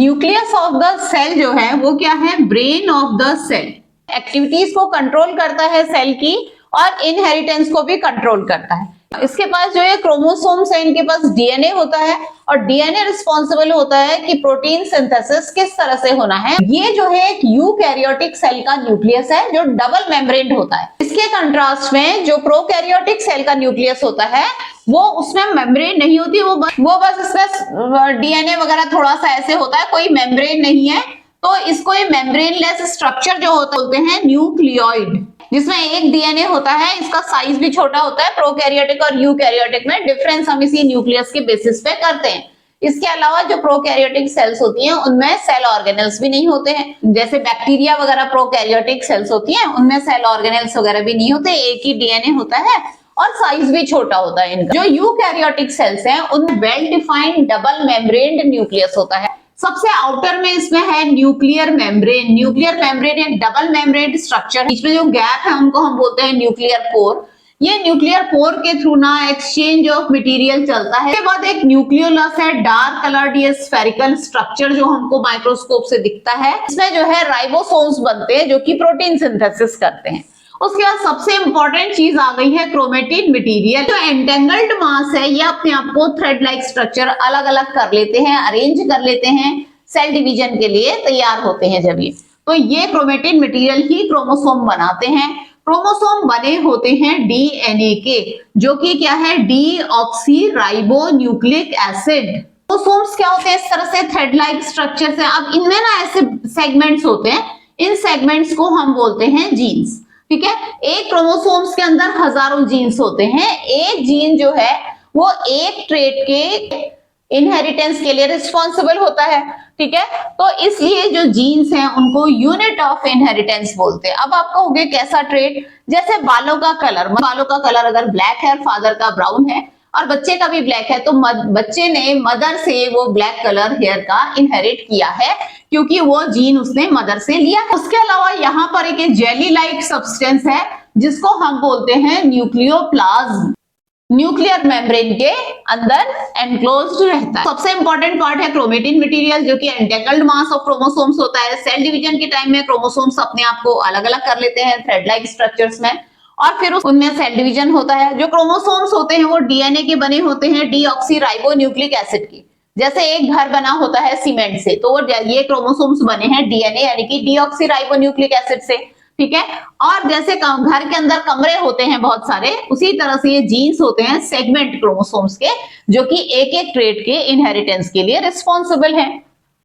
Nucleus of the cell जो है वो क्या है, brain of the cell. Activities को कंट्रोल करता है सेल की और इनहेरिटेंस को भी कंट्रोल करता है। इसके पास जो है क्रोमोसोम्स है, इनके पास डीएनए होता है और डीएनए रिस्पॉन्सिबल होता है कि प्रोटीन सिंथेसिस किस तरह से होना है। ये जो है एक यूकैरियोटिक सेल का न्यूक्लियस है जो डबल मेम्ब्रेन होता है। इसके कंट्रास्ट में जो प्रोकैरियोटिक सेल का न्यूक्लियस होता है वो उसमें मेम्ब्रेन नहीं होती, वो बस इसमें डीएनए वगैरह थोड़ा सा ऐसे होता है, कोई मेम्ब्रेन नहीं है। तो इसको ये मेम्ब्रेनलेस स्ट्रक्चर जो होता बोलते हैं न्यूक्लियोइड, जिसमें एक डीएनए होता है। इसका साइज भी छोटा होता है। प्रोकैरियोटिक और यूकैरियोटिक में डिफरेंस हम इसी न्यूक्लियस के बेसिस पे करते हैं। इसके अलावा जो प्रोकैरियोटिक सेल्स होती हैं उनमें सेल ऑर्गेनेल्स भी नहीं होते हैं। जैसे बैक्टीरिया वगैरह प्रोकैरियोटिक सेल्स होती हैं, उनमें सेल ऑर्गेनेल्स वगैरह भी नहीं होते, एक ही डीएनए होता है और साइज भी छोटा होता है इनका। जो यूकैरियोटिक सेल्स हैं उनमें वेल डिफाइंड डबल मेम्ब्रेन्ड न्यूक्लियस होता है। सबसे आउटर में इसमें है न्यूक्लियर मेम्ब्रेन। न्यूक्लियर मेम्ब्रेन एक डबल मेम्ब्रेन स्ट्रक्चर, बीच में जो गैप है उनको हम बोलते हैं न्यूक्लियर पोर। ये न्यूक्लियर पोर के थ्रू ना एक्सचेंज ऑफ मटेरियल चलता है। इसके बाद एक न्यूक्लियोलस है, डार्क कलर्ड ये स्फेरिकल स्ट्रक्चर जो हमको माइक्रोस्कोप से दिखता है। इसमें जो है राइबोसोम्स बनते हैं जो कि प्रोटीन सिंथेसिस करते हैं। उसके बाद सबसे इंपॉर्टेंट चीज आ गई है क्रोमेटिन मटेरियल। जो एंटेंगल्ड मास है ये अपने आप को थ्रेड लाइक स्ट्रक्चर अलग अलग कर लेते हैं, अरेंज कर लेते हैं, सेल डिवीजन के लिए तैयार होते हैं जब ये। तो ये क्रोमेटिन मटेरियल ही क्रोमोसोम बनाते हैं। क्रोमोसोम बने होते हैं डीएनए के, जो कि क्या है, deoxy ribo nucleic acid. Chromosomes क्या होते हैं, इस तरह से थ्रेड लाइक स्ट्रक्चर से। अब इनमें ना ऐसे सेगमेंट्स होते हैं, इन सेगमेंट्स को हम बोलते हैं जीन्स। ठीक है, एक क्रोमोसोम्स के अंदर हजारों जीन्स होते हैं। एक जीन जो है वो एक ट्रेट के इनहेरिटेंस के लिए रिस्पॉन्सिबल होता है। ठीक है, तो इसलिए जो जीन्स हैं उनको यूनिट ऑफ इनहेरिटेंस बोलते हैं। अब आप कहोगे कैसा ट्रेट, जैसे बालों का कलर अगर ब्लैक है और फादर का ब्राउन है और बच्चे का भी ब्लैक है, तो बच्चे ने मदर से वो ब्लैक कलर हेयर का इनहेरिट किया है क्योंकि वो जीन उसने मदर से लिया। उसके अलावा यहाँ पर एक जेली लाइक सब्सटेंस है जिसको हम बोलते हैं न्यूक्लियोप्लाज्म। न्यूक्लियर मेम्ब्रेन के अंदर एनक्लोज्ड रहता है। सबसे इंपॉर्टेंट पार्ट है क्रोमेटिन मटेरियल, जो कि एंटेंगल्ड मास ऑफ क्रोमोसोम्स होता है। सेल डिवीजन के टाइम में क्रोमोसोम्स अपने आप को अलग अलग कर लेते हैं थ्रेड लाइक स्ट्रक्चर्स में, और फिर उनमें सेल डिवीजन होता है। जो क्रोमोसोम्स होते हैं वो डीएनए के बने होते हैं, डीऑक्सी राइबो न्यूक्लिक एसिड के। जैसे एक घर बना होता है सीमेंट से, तो वो ये क्रोमोसोम्स बने हैं डीएनए यानी कि डीऑक्सी राइबो न्यूक्लिक एसिड से। ठीक है, और जैसे घर के अंदर कमरे होते हैं बहुत सारे, उसी तरह से ये जीन्स होते हैं सेगमेंट क्रोमोसोम्स के, जो कि एक एक ट्रेट के इनहेरिटेंस के लिए रिस्पॉन्सिबल हैं।